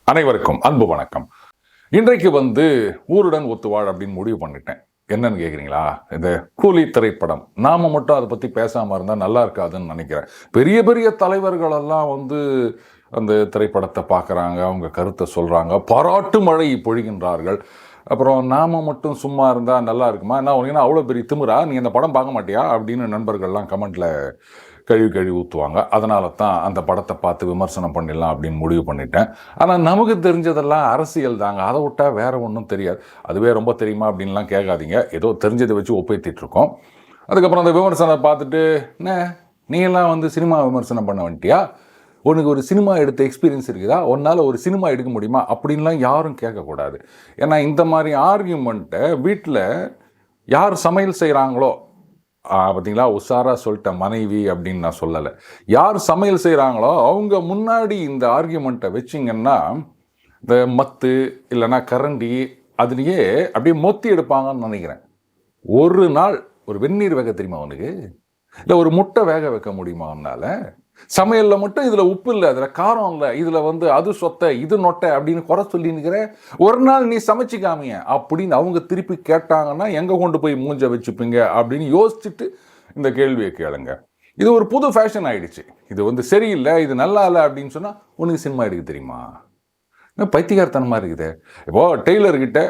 அனைவருக்கும் அன்பு வணக்கம். இன்றைக்கு ஊருடன் ஒத்துவாழ் அப்படின்னு முடிவு பண்ணிட்டேன். என்னன்னு கேட்குறீங்களா? இந்த கூலி திரைப்படம். நாம மட்டும் அதை பற்றி பேசாமல் இருந்தால் நல்லா இருக்காதுன்னு நினைக்கிறேன். பெரிய பெரிய தலைவர்களெல்லாம் அந்த திரைப்படத்தை பார்க்குறாங்க, அவங்க கருத்தை சொல்கிறாங்க, பாராட்டு மழை பொழிகின்றார்கள். அப்புறம் நாம மட்டும் சும்மா இருந்தால் நல்லா இருக்குமா? என்ன உனக்கு அவ்வளோ பெரிய திமிரா, நீ இந்த படம் பார்க்க மாட்டியா அப்படின்னு நண்பர்கள்லாம் கமெண்ட்டில் கழுவி ஊற்றுவாங்க. அதனால தான் அந்த படத்தை பார்த்து விமர்சனம் பண்ணிடலாம் அப்படின்னு முடிவு பண்ணிட்டேன். ஆனால் நமக்கு தெரிஞ்சதெல்லாம் அரசியல் தாங்க. அதை விட்டால் வேறு ஒன்றும் தெரியாது. அதுவே ரொம்ப தெரியுமா அப்படின்லாம் கேட்காதீங்க. ஏதோ தெரிஞ்சதை வச்சு ஒப்பேற்றிட்டுருக்கோம். அதுக்கப்புறம் அந்த விமர்சனத்தை பார்த்துட்டு, என்ன நீ எல்லாம் சினிமா விமர்சனம் பண்ண வந்துட்டியா? உனக்கு ஒரு சினிமா எடுத்த எக்ஸ்பீரியன்ஸ் இருக்குதா? உன்னால் ஒரு சினிமா எடுக்க முடியுமா அப்படின்லாம் யாரும் கேட்கக்கூடாது. ஏன்னா இந்த மாதிரி ஆர்கியூமெண்ட்டை வீட்டில் யார் சமையல் செய்கிறாங்களோ, பார்த்தீங்களா, உஷாராக சொல்லிட்டேன், மனைவி அப்படின்னு நான் சொல்லலை, யார் சமையல் செய்கிறாங்களோ அவங்க முன்னாடி இந்த ஆர்கியூமெண்ட்டை வச்சிங்கன்னா இந்த மத்து இல்லைன்னா கரண்டி அதுலேயே அப்படியே மொத்தி எடுப்பாங்கன்னு நினைக்கிறேன். ஒரு நாள் ஒரு வெந்நீர் வேக தெரியுமா அவனுக்கு? இல்லை ஒரு முட்டை வேக வைக்க முடியுமா அவனால்? சமையலில் மட்டும் இதில் உப்பு இல்லை, அதில் காரம் இல்லை, இதில் அது சொத்தை இது நொட்டை அப்படின்னு குறை சொல்லின்னுக்கிற, ஒரு நாள் நீ சமைச்சிக்காமிய அப்படின்னு அவங்க திருப்பி கேட்டாங்கன்னா எங்கே கொண்டு போய் மூஞ்ச வச்சுப்பீங்க அப்படின்னு யோசிச்சுட்டு இந்த கேள்வியை கேளுங்க. இது ஒரு புது ஃபேஷன் ஆயிடுச்சு. இது சரியில்லை, இது நல்லா இல்லை அப்படின்னு சொன்னால் உனக்கு சினிமா எடுக்க தெரியுமா? பைத்தியகாரத்தனமாக இருக்குது. இப்போது டெய்லர்கிட்ட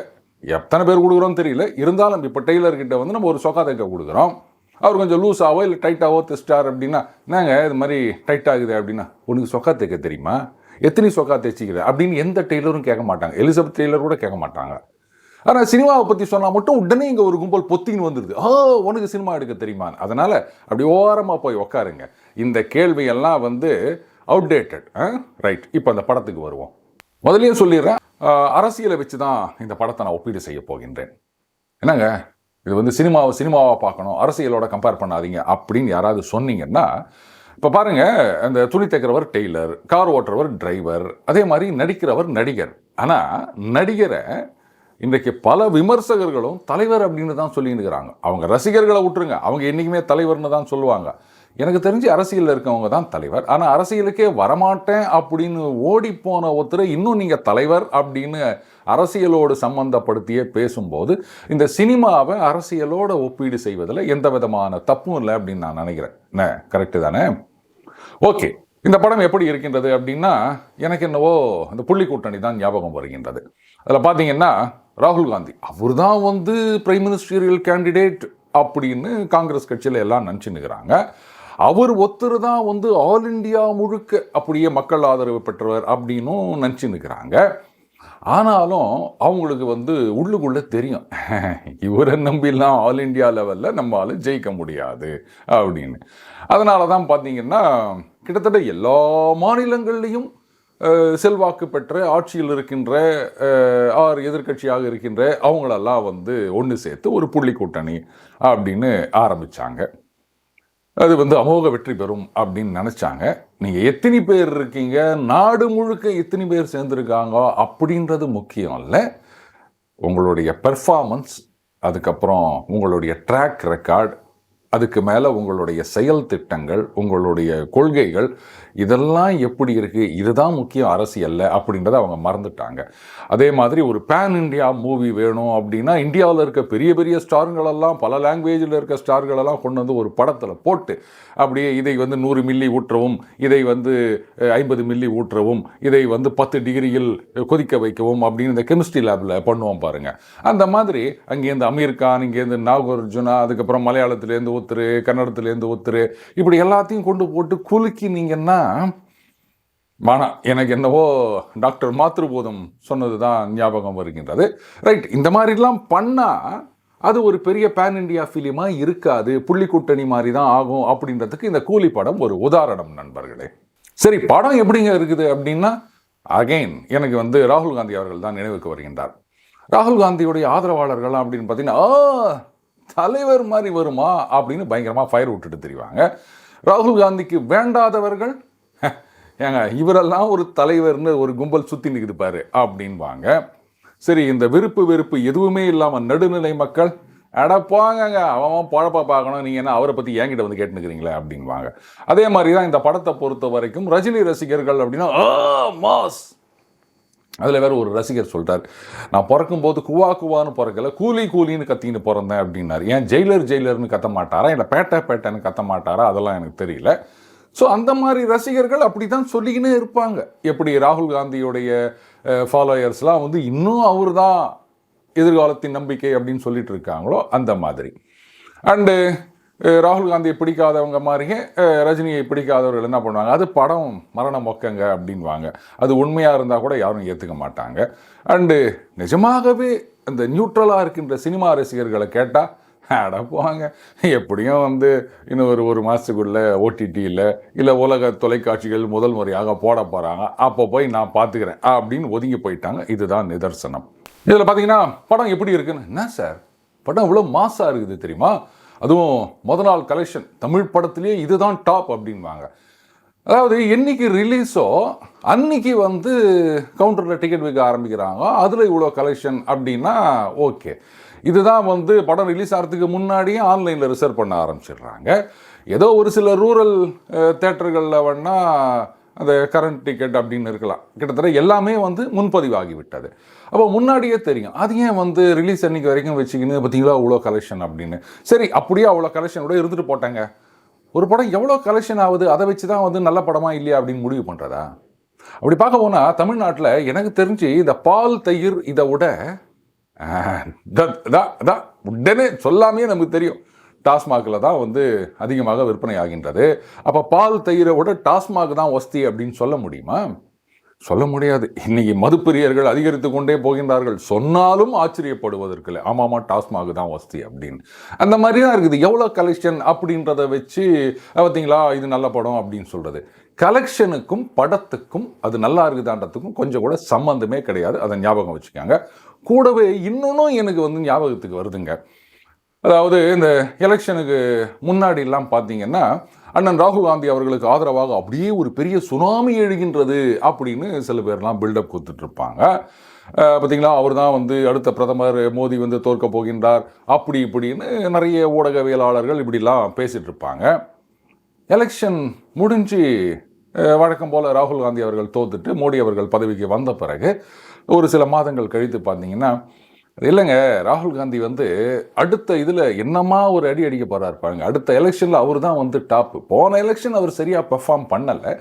எத்தனை பேர் கொடுக்குறோன்னு தெரியல, இருந்தாலும் இப்போ டெய்லர்கிட்ட நம்ம ஒரு சொக்கா தைக்க கொடுக்குறோம். அவர் கொஞ்சம் லூஸாவோ இல்லை டைட்டாவோ தைச்சிட்டார் அப்படின்னா, நாங்கள் இது மாதிரி டைட் ஆகுது அப்படின்னா, உனக்கு சொக்கா தைக்க தெரியுமா? எத்தனை சொக்கா தைச்சிக்கிற அப்படின்னு எந்த டெய்லரும் கேட்க மாட்டாங்க. எலிசபெத் டெய்லர் கூட கேட்க மாட்டாங்க. ஆனால் சினிமாவை பற்றி சொன்னால் மட்டும் உடனே இங்கே ஒரு கும்பல் பொத்தின்னு வந்துடுது. உனக்கு சினிமா எடுக்க தெரியுமா? அதனால் அப்படி ஓரமாக போய் உக்காருங்க. இந்த கேள்வியெல்லாம் அவுடேட்டட். ரைட், இப்போ அந்த படத்துக்கு வருவோம். முதலையும் சொல்லிடுறேன், அரசியலை வச்சு தான் இந்த படத்தை நான் ஒப்பீடு செய்ய போகின்றேன். என்னங்க இது சினிமாவை பார்க்கணும், அரசியலோட கம்பேர் பண்ணாதீங்க அப்படின்னு யாராவது சொன்னீங்கன்னா, இப்போ பாருங்கள், அந்த துணி தைக்கிறவர் டெய்லர், கார் ஓட்டுறவர் டிரைவர், அதே மாதிரி நடிக்கிறவர் நடிகர். ஆனால் நடிகரை இன்றைக்கு பல விமர்சகர்களும் தலைவர் அப்படின்னு தான் சொல்லிட்டு இருக்கிறாங்க. அவங்க ரசிகர்களை விட்டுருங்க, அவங்க என்றைக்குமே தலைவர்னு தான் சொல்லுவாங்க. எனக்கு தெரிஞ்சு அரசியலில் இருக்கவங்க தான் தலைவர். ஆனால் அரசியலுக்கே வரமாட்டேன் அப்படின்னு ஓடி போன ஒருத்தரை இன்னும் நீங்கள் தலைவர் அப்படின்னு அரசியலோடு சம்பந்தப்படுத்தியே பேசும்போது இந்த சினிமாவை அரசியலோடு ஒப்பீடு செய்வதில் எந்த விதமான தப்பும் இல்லை அப்படின்னு நான் நினைக்கிறேன். என்ன கரெக்டு தானே? ஓகே, இந்த படம் எப்படி இருக்கின்றது அப்படின்னா, எனக்கு என்னவோ இந்த புள்ளி கூட்டணி தான் ஞாபகம் வருகின்றது. அதில் பார்த்தீங்கன்னா ராகுல் காந்தி அவர் தான் பிரைம் மினிஸ்டரியல் கேண்டிடேட் அப்படின்னு காங்கிரஸ் கட்சியில் எல்லாம் நினச்சின்னுக்கிறாங்க. அவர் ஒருத்தர் தான் ஆல் இண்டியா முழுக்க அப்படியே மக்கள் ஆதரவு பெற்றவர் அப்படின்னும் நினச்சின்னுக்கிறாங்க. ஆனாலும் அவங்களுக்கு உள்ளுக்குள்ளே தெரியும், இவரை நம்பிலாம் ஆல் இண்டியா லெவலில் நம்மளால் ஜெயிக்க முடியாது அப்படின்னு. அதனால தான் பார்த்தீங்கன்னா கிட்டத்தட்ட எல்லா மாநிலங்கள்லேயும் செல்வாக்கு பெற்ற ஆட்சியில் இருக்கின்ற எதிர்கட்சியாக இருக்கின்ற அவங்களெல்லாம் ஒன்று சேர்த்து ஒரு புள்ளி கூட்டணி அப்படின்னு ஆரம்பித்தாங்க. அது அமோக வெற்றி பெறும் அப்படின்னு நினச்சாங்க. நீங்கள் எத்தனை பேர் இருக்கீங்க, நாடு முழுக்க எத்தனை பேர் சேர்ந்துருக்காங்க அப்படின்றது முக்கியம் இல்லை. உங்களுடைய பெர்ஃபார்மன்ஸ், அதுக்கப்புறம் உங்களுடைய ட்ராக் ரெக்கார்ட், அதுக்கு மேலே உங்களுடைய செயல் திட்டங்கள், உங்களுடைய கொள்கைகள், இதெல்லாம் எப்படி இருக்குது, இதுதான் முக்கியம் அரசியல்ல அப்படின்றத அவங்க மறந்துட்டாங்க. அதே மாதிரி ஒரு பேன் இண்டியா மூவி வேணும் அப்படின்னா இந்தியாவில் இருக்க பெரிய பெரிய ஸ்டாருங்களெல்லாம், பல லாங்குவேஜில் இருக்க ஸ்டார்களெல்லாம் கொண்டு ஒரு படத்தில் போட்டு அப்படியே இதை 100 மில்லி ஊற்றவும், இதை 50 மில்லி ஊற்றவும், இதை 10 டிகிரியில் கொதிக்க வைக்கவும் அப்படின்னு இந்த கெமிஸ்ட்ரி லேபில் பண்ணுவோம் பாருங்கள். அந்த மாதிரி அங்கேருந்து அமீர் கான், இங்கேருந்து நாகார்ஜுனா, அதுக்கப்புறம் மலையாளத்துலேருந்து ஒருத்தர், கன்னடத்துலேருந்து ஒருத்தர், இப்படி எல்லாத்தையும் கொண்டு போட்டு குலுக்கினீங்கன்னா வேணாம். எனக்கு என்னவோ டாக்டர் மாத்ருபோதம் சொன்னது தான் ஞாபகம் வருகின்றது. ரைட், இந்த மாதிரிலாம் பண்ணால் அது ஒரு பெரிய பேன் இண்டியா ஃபிலிமாக இருக்காது, புள்ளி கூட்டணி மாதிரி தான் ஆகும் அப்படின்றதுக்கு இந்த கூலி படம் ஒரு உதாரணம் நண்பர்களே. சரி, படம் எப்படிங்க இருக்குது அப்படின்னா, அகைன் எனக்கு ராகுல் காந்தி அவர்கள் தான் நினைவுக்கு வருகின்றார். ராகுல் காந்தியுடைய ஆதரவாளர்கள் அப்படின்னு பார்த்தீங்கன்னா, தலைவர் மாதிரி வருமா அப்படின்னு பயங்கரமாக ஃபயர் விட்டுட்டு தெரிவாங்க. ராகுல் காந்திக்கு வேண்டாதவர்கள், ஏங்க இவரெல்லாம் ஒரு தலைவர்னு ஒரு கும்பல் சுற்றி நிற்குது பாரு அப்படின்வாங்க. சரி, இந்த விருப்பு வெறுப்பு எதுவுமே இல்லாமல் நடுநிலை மக்கள், அட போங்க அவன் பழப்ப பார்க்கணும், நீங்கள் என்ன அவரை பற்றி என்கிட்ட வந்து கேட்டுக்கிறீங்களே அப்படின்வாங்க. அதே மாதிரி தான் இந்த படத்தை பொறுத்த வரைக்கும் ரஜினி ரசிகர்கள் அப்படின்னா மாஸ். அதில் வேற ஒரு ரசிகர் சொல்லிட்டார், நான் பிறக்கும்போது குவா குவான்னு பிறக்கல, கூலி கூலின்னு கத்தின்னு பிறந்தேன் அப்படின்னாரு. ஏன் ஜெயிலர் ஜெயிலர்னு கத்த மாட்டாரா, இல்லை பேட்டை பேட்டைன்னு கத்த மாட்டாரா, அதெல்லாம் எனக்கு தெரியல. ஸோ அந்த மாதிரி ரசிகர்கள் அப்படி தான் சொல்லிக்கினே இருப்பாங்க. எப்படி ராகுல் காந்தியுடைய ஃபாலோயர்ஸ்லாம் வந்து இன்னும் அவர் தான் எதிர்காலத்தின் நம்பிக்கை அப்படின்னு சொல்லிட்டு இருக்காங்களோ அந்த மாதிரி. அண்டு ராகுல் காந்தியை பிடிக்காதவங்க மாதிரியே ரஜினியை பிடிக்காதவர்கள் என்ன பண்ணுவாங்க, அது படம் மரண மொக்கங்க அப்படின்வாங்க. அது உண்மையாக இருந்தால் கூட யாரும் ஏற்றுக்க மாட்டாங்க. அண்டு நிஜமாகவே இந்த நியூட்ரலாக இருக்கின்ற சினிமா ரசிகர்களை கேட்டால் அடப்புவாங்க, எப்படியும் வந்து இன்னும் ஒரு மாதத்துக்குள்ளே ஓடிடியில் இல்லை உலக தொலைக்காட்சிகள் முதல் முறையாக போட போகிறாங்க, அப்போ போய் நான் பார்த்துக்கிறேன் அப்படின்னு ஒதுங்கி போயிட்டாங்க. இதுதான் நிதர்சனம். இதில் பார்த்தீங்கன்னா படம் எப்படி இருக்குன்னு, என்ன சார் படம் இவ்வளோ மாசாக இருக்குது தெரியுமா, அதுவும் முதல் நாள் கலெக்ஷன் தமிழ் படத்துலேயே இதுதான் டாப் அப்படின்வாங்க. அதாவது என்னைக்கு ரிலீஸோ அன்னைக்கு வந்து கவுண்டரில் டிக்கெட் விற்க ஆரம்பிக்கிறாங்க, அதில் இவ்வளோ கலெக்ஷன் அப்படின்னா ஓகே. இதுதான் வந்து படம் ரிலீஸ் ஆகிறதுக்கு முன்னாடியே ஆன்லைனில் ரிசர்வ் பண்ண ஆரம்பிச்சிடுறாங்க. ஏதோ ஒரு சில ரூரல் தேட்டர்களில் வேணால் அந்த கரண்ட் டிக்கெட் அப்படின்னு இருக்கலாம். கிட்டத்தட்ட எல்லாமே வந்து முன்பதிவாகிவிட்டது. அப்போ முன்னாடியே தெரியும். அது ஏன் வந்து ரிலீஸ் அன்னைக்கு வரைக்கும் வச்சுக்கின்னு பார்த்தீங்களா அவ்வளோ கலெக்ஷன் அப்படின்னு. சரி, அப்படியே அவ்வளோ கலெக்ஷன் கூட இருந்துட்டு போட்டாங்க. ஒரு படம் எவ்வளோ கலெக்ஷன் ஆகுது, அதை வச்சு தான் வந்து நல்ல படமா இல்லையா அப்படின்னு முடிவு பண்ணுறதா? அப்படி பார்க்க போனால் தமிழ்நாட்டில் எனக்கு தெரிஞ்சு இந்த பால் தயிர் இதை விட உடனே சொல்லாமே நமக்கு தெரியும், டாஸ்மாகில் தான் வந்து அதிகமாக விற்பனை ஆகின்றது. அப்போ பால் தயிரை விட டாஸ்மாக் தான் வஸ்தி அப்படின்னு சொல்ல முடியுமா? சொல்ல முடியாது. இன்னைக்கு மதுப்பிரியர்கள் அதிகரித்து கொண்டே போகின்றார்கள். சொன்னாலும் ஆச்சரியப்படுவதற்கு ஆமாமா டாஸ்மாக் தான் வஸ்தி அப்படின்னு. அந்த மாதிரி தான் இருக்குது. எவ்வளோ கலெக்ஷன் அப்படின்றத வச்சு பார்த்தீங்களா இது நல்ல படம் அப்படின்னு சொல்கிறது. கலெக்ஷனுக்கும் படத்துக்கும் அது நல்லா இருக்குதான்றதுக்கும் கொஞ்சம் கூட சம்மந்தமே கிடையாது. அதை ஞாபகம் வச்சுக்காங்க. கூடவே இன்னொன்னும் எனக்கு வந்து ஞாபகத்துக்கு வருதுங்க. அதாவது இந்த எலெக்ஷனுக்கு முன்னாடிலாம் பார்த்தீங்கன்னா அண்ணன் ராகுல் காந்தி அவர்களுக்கு ஆதரவாக அப்படியே ஒரு பெரிய சுனாமி எழுகின்றது அப்படின்னு சில பேர்லாம் பில்டப் கொடுத்துட்ருப்பாங்க. பார்த்தீங்களா அவர் தான் வந்து அடுத்த பிரதமர், மோடி வந்து தோற்க போகின்றார் அப்படி இப்படின்னு நிறைய ஊடகவியலாளர்கள் இப்படிலாம் பேசிகிட்டு இருப்பாங்க. எலெக்ஷன் முடிஞ்சு வழக்கம் போல் ராகுல் காந்தி அவர்கள் தோத்துட்டு மோடி அவர்கள் பதவிக்கு வந்த பிறகு ஒரு சில மாதங்கள் கழித்து பார்த்தீங்கன்னா, இல்லைங்க ராகுல் காந்தி வந்து அடுத்த இதில் என்னமா ஒரு அடி அடிக்க போகிறாரு பாருங்க. அடுத்த எலெக்ஷனில் அவர் தான் வந்து டாப்பு. போன எலெக்ஷன் அவர் சரியாக பெர்ஃபார்ம் பண்ணலை.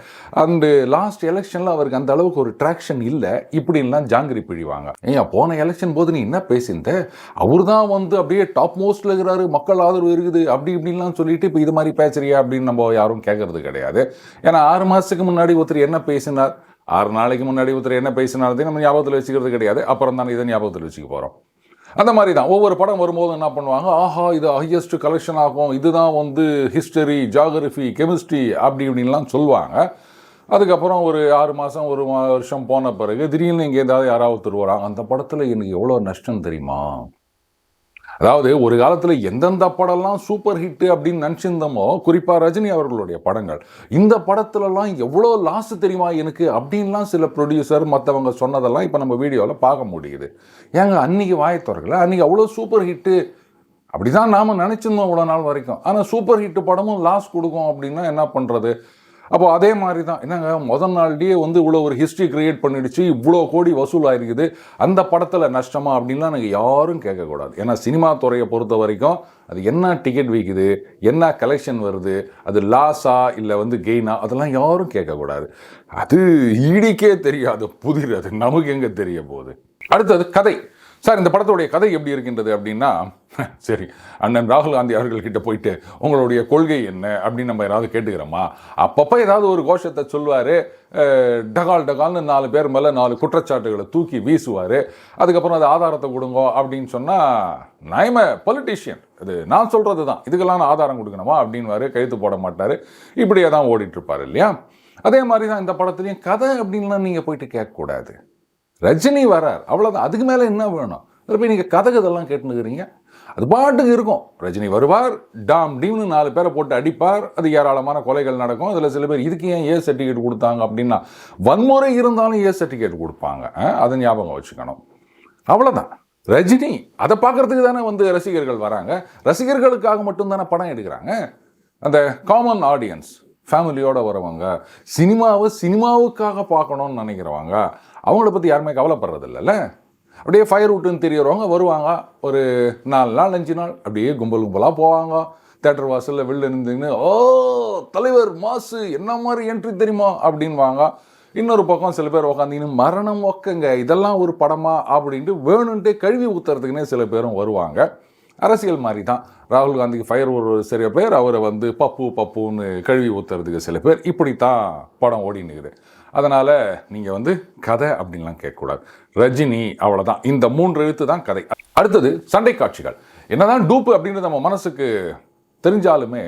அண்டு லாஸ்ட் எலெக்ஷனில் அவருக்கு அந்த அளவுக்கு ஒரு ட்ராக்ஷன் இல்லை இப்படின்லாம் ஜாங்கிரி பிழிவாங்க. ஏன் போன எலெக்ஷன் போது நீ என்ன பேசியிருந்த, அவர் தான் வந்து அப்படியே டாப் மோஸ்ட்டில் இருக்கிறாரு, மக்கள் ஆதரவு இருக்குது அப்படி இப்படின்லாம் சொல்லிட்டு இப்போ இது மாதிரி பேசுறியா அப்படின்னு நம்ம யாரும் கேட்கறது கிடையாது. ஏன்னா 6 மாதத்துக்கு முன்னாடி ஒருத்தர் என்ன பேசினார், 6 நாளைக்கு முன்னாடி ஒருத்தர் என்ன பேசினாரதே நம்ம ஞாபகத்தில் வச்சுக்கிறது கிடையாது. அப்புறம் தான் இதை ஞாபகத்தில் வச்சுக்க போகிறோம். அந்த மாதிரி தான் ஒவ்வொரு படம் வரும்போது என்ன பண்ணுவாங்க, ஆஹா இது ஹையஸ்ட் கலெக்ஷன் ஆகும், இதுதான் வந்து ஹிஸ்டரி, ஜியாகிரஃபி, கெமிஸ்ட்ரி அப்படி இப்படின்லாம் சொல்லுவாங்க. அதுக்கப்புறம் ஒரு 6 மாதம் 1 வருஷம் போன பிறகு திடீர்னு இங்கே ஏதாவது யாராவது வராங்க, அந்த படத்தில் எனக்கு எவ்வளோ நஷ்டம் தெரியுமா. அதாவது ஒரு காலத்தில் எந்தெந்த படம்லாம் சூப்பர் ஹிட்டு அப்படின்னு நினச்சிருந்தோமோ, குறிப்பாக ரஜினி அவர்களுடைய படங்கள், இந்த படத்துலலாம் எவ்வளோ லாஸ் தெரியுமா எனக்கு அப்படின்லாம் சில ப்ரொடியூசர் மற்றவங்க சொன்னதெல்லாம் இப்போ நம்ம வீடியோவில் பார்க்க முடியுது. ஏங்க அன்றைக்கி வாயை திறக்கல, அன்றைக்கி அவ்வளோ சூப்பர் ஹிட்டு அப்படி தான் நாம் நினச்சிருந்தோம் இவ்வளோ நாள் வரைக்கும். ஆனால் சூப்பர் ஹிட்டு படமும் லாஸ் கொடுக்கும் அப்படின்னா என்ன பண்ணுறது? அப்போ அதே மாதிரி தான் என்னங்க முதல் நாள்லேயே வந்து இவ்வளோ ஒரு ஹிஸ்ட்ரி கிரியேட் பண்ணிடுச்சு, இவ்வளோ கோடி வசூல் ஆகிருக்குது, அந்த படத்தில் நஷ்டமா அப்படின்லாம் எனக்கு யாரும் கேட்கக்கூடாது. ஏன்னா சினிமா துறையை பொறுத்த வரைக்கும் அது என்ன டிக்கெட் விற்குது, என்ன கலெக்ஷன் வருது, அது லாஸா இல்லை வந்து கெயினா, அதெல்லாம் யாரும் கேட்கக்கூடாது. அது ஈடிக்கே தெரியாது புதிர், அது நமக்கு எங்கே தெரிய போகுது. அடுத்தது கதை. சார் இந்த படத்துடைய கதை எப்படி இருக்கின்றது அப்படின்னா, சரி அண்ணன் ராகுல் காந்தி அவர்கள்கிட்ட போயிட்டு உங்களுடைய கொள்கை என்ன அப்படின்னு நம்ம யாராவது கேட்டுக்கிறோமா? அப்பப்போ ஏதாவது ஒரு கோஷத்தை சொல்லுவார், டகால் டகால்னு 4 பேர் மேலே 4 குற்றச்சாட்டுகளை தூக்கி வீசுவார். அதுக்கப்புறம் அது ஆதாரத்தை கொடுங்க அப்படின்னு சொன்னால், நான் பொலிட்டீஷியன், இது நான் சொல்கிறது தான், இதுக்கெல்லாம் நான் ஆதாரம் கொடுக்கணுமா அப்படின்வாரு, கழுத்து போட மாட்டார். இப்படியே தான் ஓடிட்டுருப்பார் இல்லையா? அதே மாதிரி தான் இந்த படத்துலையும் கதை அப்படின்லாம் நீங்கள் போயிட்டு கேட்கக்கூடாது. ரஜினி வரார் அவ்வளோதான், அதுக்கு மேலே என்ன வேணும்? அதில் போய் நீங்கள் கதைதெல்லாம் கேட்டுனுக்கிறீங்க. அது பாட்டுக்கு இருக்கும். ரஜினி வருவார், டாம் டீம்னு 4 பேரை போட்டு அடிப்பார், அது ஏராளமான கொலைகள் நடக்கும். அதில் சில பேர் இதுக்கு ஏன் ஏ சர்டிஃபிகேட் கொடுத்தாங்க அப்படின்னா, வன்முறை இருந்தாலும் ஏ சர்டிஃபிகேட் கொடுப்பாங்க. அதை ஞாபகம் வச்சுக்கணும். அவ்வளோதான். ரஜினி அதை பார்க்கறதுக்கு தானே வந்து ரசிகர்கள் வராங்க. ரசிகர்களுக்காக மட்டும்தானே படம் எடுக்கிறாங்க. அந்த காமன் ஆடியன்ஸ் ஃபேமிலியோடு வரவங்க, சினிமாவுக்காக பார்க்கணும்னு நினைக்கிறவங்க, அவங்கள பற்றி யாருமே கவலைப்படுறது இல்லைல்ல. அப்படியே ஃபயர் விட்டுன்னு தெரியறவங்க வருவாங்க, ஒரு 4 நாள் 5 நாள் அப்படியே கும்பலாக போவாங்க. தேட்டர் வாசலில் வெளில இருந்துன்னு, ஓ தலைவர் மாசு என்ன மாதிரி என்ட்ரி தெரியுமா அப்படின்வாங்க. இன்னொரு பக்கம் சில பேர் உக்காந்திங்கன்னு மரணம் ஒக்கங்க இதெல்லாம் ஒரு படமா அப்படின்ட்டு வேணுன்ட்டு கழுவி ஊற்றுறதுக்குன்னே சில பேரும் வருவாங்க. அரசியல் மாதிரி தான். ராகுல் காந்திக்கு ஃபயர் ஒரு சில பேர், அவரை வந்து பப்புன்னு கழுவி ஊற்றுறதுக்கு சில பேர், இப்படித்தான் படம் ஓடினுக்குது. அதனால் நீங்கள் வந்து கதை அப்படின்லாம் கேட்கக்கூடாது. ரஜினி அவ்வளோதான். இந்த 3 எழுத்து தான் கதை. அடுத்தது சண்டை காட்சிகள். என்னதான் டூப்பு அப்படின்றது நம்ம மனசுக்கு தெரிஞ்சாலுமே,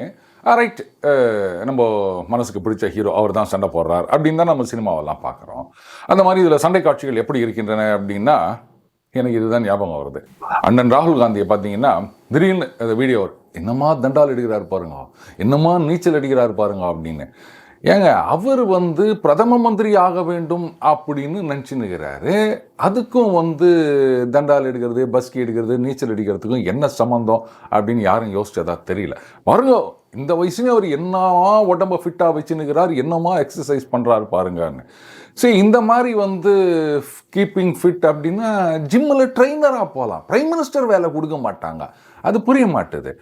ரைட், நம்ம மனசுக்கு பிடிச்ச ஹீரோ அவர் தான் சண்டை போடுறார் அப்படின்னு தான் நம்ம சினிமாவெல்லாம் பார்க்குறோம். அந்த மாதிரி இதில் சண்டை காட்சிகள் எப்படி இருக்கின்றன அப்படின்னா, எனக்கு இதுதான் ஞாபகம் வருது. அண்ணன் ராகுல் காந்தியை பார்த்தீங்கன்னா திடீர்னு அந்த வீடியோ, என்னமா தண்டால் அடிக்கிறார் பாருங்க, என்னமா நீச்சல் அடிக்கிறார் பாருங்க அப்படின்னு. ஏங்க, அவர் வந்து பிரதம மந்திரி ஆக வேண்டும் அப்படின்னு நினச்சின்னுக்கிறாரு. அதுக்கும் வந்து தண்டால் எடுக்கிறது, பஸ்கி எடுக்கிறது, நீச்சல் அடிக்கிறதுக்கும் என்ன சம்மந்தம் அப்படின்னு யாரும் யோசிச்சதா தெரியல. பாருங்க, இந்த வயசுலேயும் அவர் என்னமா உடம்பை ஃபிட்டாக வச்சுன்னுக்கிறார், என்னமா எக்ஸசைஸ் பண்ணுறாரு பாருங்கன்னு. சரி, இந்த மாதிரி வந்து கீப்பிங் ஃபிட் அப்படின்னா ஜிம்மில் ட்ரெயினராக போகலாம். பிரைம் மினிஸ்டர் வேலை கொடுக்க மாட்டாங்க. அது புரிய மாட்டுது.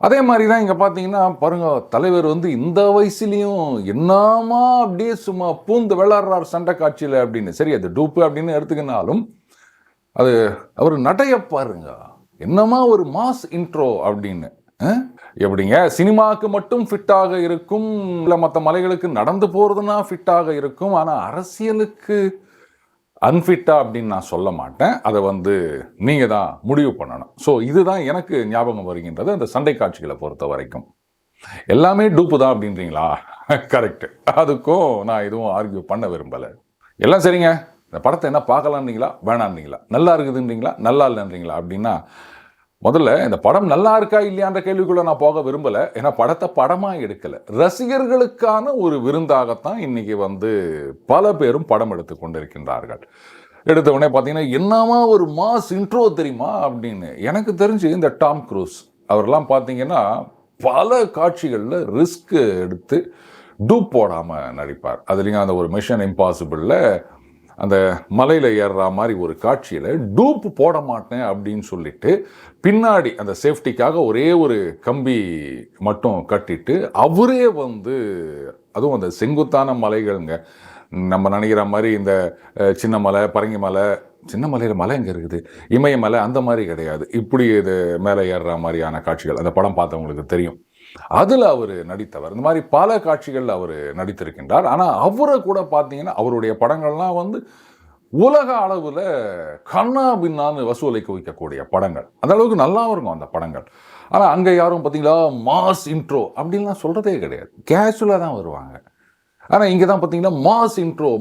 அதே மாதிரி தான் இங்கே பார்த்தீங்கன்னா பாருங்க, தலைவர் வந்து இந்த வயசுலேயும் என்னமா அப்படியே சும்மா பூந்து விளாட்றார் சண்டை காட்சியில் அப்படின்னு. சரி, அது டூப்பு அப்படின்னு எடுத்துக்கினாலும் அது அவர் நடைய பாருங்க, என்னமா ஒரு மாஸ் இன்ட்ரோ அப்படின்னு. எப்படிங்க சினிமாவுக்கு மட்டும் ஃபிட்டாக இருக்கும், இல்லை மற்ற மலைகளுக்கு நடந்து போகிறதுனா ஃபிட்டாக இருக்கும், ஆனால் அரசியலுக்கு அன்ஃபிட்டா அப்படின்னு நான் சொல்ல மாட்டேன். அதை வந்து நீங்கள் தான் முடிவு பண்ணணும். ஸோ இதுதான் எனக்கு ஞாபகம் வருகின்றது அந்த சண்டை காட்சிகளை பொறுத்த வரைக்கும். எல்லாமே டூப்பு தான் அப்படின்றீங்களா? கரெக்டு. அதுக்கும் நான் எதுவும் ஆர்கியூ பண்ண விரும்பலை. எல்லாம் சரிங்க, இந்த படத்தை என்ன பார்க்கலான்றீங்களா வேணான்றீங்களா, நல்லா இருக்குதுன்றீங்களா நல்லா இல்லைன்றீங்களா அப்படின்னா, முதல்ல இந்த படம் நல்லா இருக்கா இல்லையான்ற கேள்விக்குள்ள நான் போக விரும்பலை. ஏன்னா படத்தை படமாக எடுக்கலை, ரசிகர்களுக்கான ஒரு விருந்தாகத்தான் இன்னைக்கு வந்து பல பேரும் படம் எடுத்து கொண்டிருக்கின்றார்கள். எடுத்த உடனே பார்த்தீங்கன்னா என்னமா ஒரு மாஸ் இன்ட்ரோ தெரியுமா அப்படின்னு. எனக்கு தெரிஞ்சு இந்த டாம் க்ரூஸ் அவர்லாம் பார்த்தீங்கன்னா பல காட்சிகளில் ரிஸ்க் எடுத்து டூப் போடாமல் நடிப்பார். அதுலேயும் அந்த ஒரு மிஷன் இம்பாசிபிளில் அந்த மலையில் ஏறுற மாதிரி ஒரு காட்சியில் டூப் போட மாட்டேன் அப்படின்னு சொல்லிட்டு பின்னாடி அந்த சேஃப்டிக்காக ஒரே ஒரு கம்பி மட்டும் கட்டிட்டு அவரே வந்து, அதுவும் அந்த செங்குத்தான மலைகள்ங்க, நம்ம நினைக்கிற மாதிரி இந்த சின்ன மலை, பரங்கி மலை, சின்ன மலையில் மலை எங்கே இருக்குது, இமயமலை அந்த மாதிரி கிடையாது. இப்படி இது மேலே ஏறுற மாதிரியான காட்சிகள் அந்த படம் பார்த்தவங்களுக்கு தெரியும். அதில் அவர் நடித்தவர். இந்த மாதிரி பல காட்சிகளில் அவர் நடித்திருக்கின்றார். ஆனால் அவரை கூட பார்த்தீங்கன்னா அவருடைய படங்கள்லாம் வந்து உலக அளவில் கண்ணா பின்னான்னு வசூலிக்க வைக்கக்கூடிய படங்கள். அந்த அளவுக்கு நல்லாவும் இருக்கும் அந்த படங்கள். ஆனால் அங்கே யாரும் பார்த்தீங்களா மாஸ் இன்ட்ரோ அப்படின்லாம் சொல்கிறதே கிடையாது, கேஷுவலாக தான் வருவாங்க. ஆனால் இங்கே தான் பார்த்தீங்கன்னா மாஸ் இன்ட்ரோ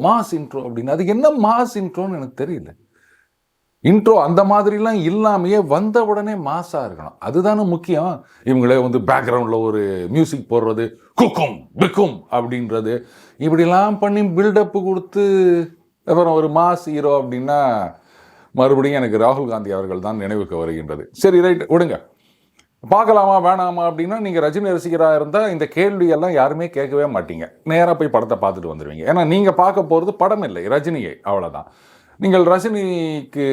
அப்படின்னு. அது என்ன மாஸ் இன்ட்ரோன்னு எனக்கு தெரியல. இன்ட்ரோ அந்த மாதிரிலாம் இல்லாமையே வந்த உடனே மாஸாக இருக்கணும், அதுதானே முக்கியம். இவங்களே வந்து பேக்ரவுண்டில் ஒரு மியூசிக் போடுறது, குக்கும் பிக்கும் அப்படின்றது, இப்படிலாம் பண்ணி பில்டப்பு கொடுத்து அப்புறம் ஒரு மாஸ் ஹீரோ அப்படின்னா மறுபடியும் எனக்கு ராகுல் காந்தி அவர்கள் தான் நினைவுக்கு வருகின்றது. சரி, ரைட், விடுங்க. பார்க்கலாமா வேணாமா அப்படின்னா, நீங்கள் ரஜினி ரசிகராக இருந்தால் இந்த கேள்வியெல்லாம் யாருமே கேட்கவே மாட்டீங்க. நேராக போய் படத்தை பார்த்துட்டு வந்துடுவீங்க. ஏன்னா நீங்கள் பார்க்க போகிறது படம் இல்லை, ரஜினியை, அவ்வளோதான். நீங்கள் ரஜினிக்கு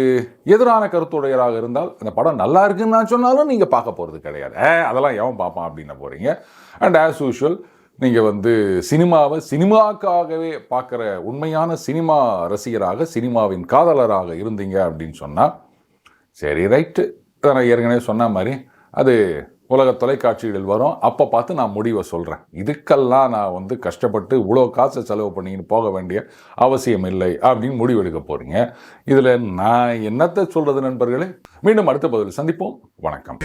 எதிரான கருத்துடையராக இருந்தால் அந்த படம் நல்லா இருக்குன்னு நான் சொன்னாலும் நீங்கள் பார்க்க போகிறது கிடையாது. அதெல்லாம் எவன் பார்ப்பான் அப்படின்னு போகிறீங்க. அண்ட் ஆஸ் யூஷுவல் நீங்கள் வந்து சினிமாவை சினிமாக்காகவே பார்க்குற உண்மையான சினிமா ரசிகராக, சினிமாவின் காதலராக இருந்தீங்க அப்படின்னு சொன்னால் சரி, ரைட்டு. நான் ஏற்கனவே சொன்ன மாதிரி அது உலக தொலைக்காட்சிகளில் வரும், அப்போ பார்த்து நான் முடிவை சொல்கிறேன். இதுக்கெல்லாம் நான் வந்து கஷ்டப்பட்டு இவ்வளோ காசை செலவு பண்ணின்னு போக வேண்டிய அவசியம் இல்லை அப்படின்னு முடிவெடுக்க போகிறீங்க. இதில் நான் என்னத்தை சொல்கிறது நண்பர்களே? மீண்டும் அடுத்த பதில் சந்திப்போம். வணக்கம்.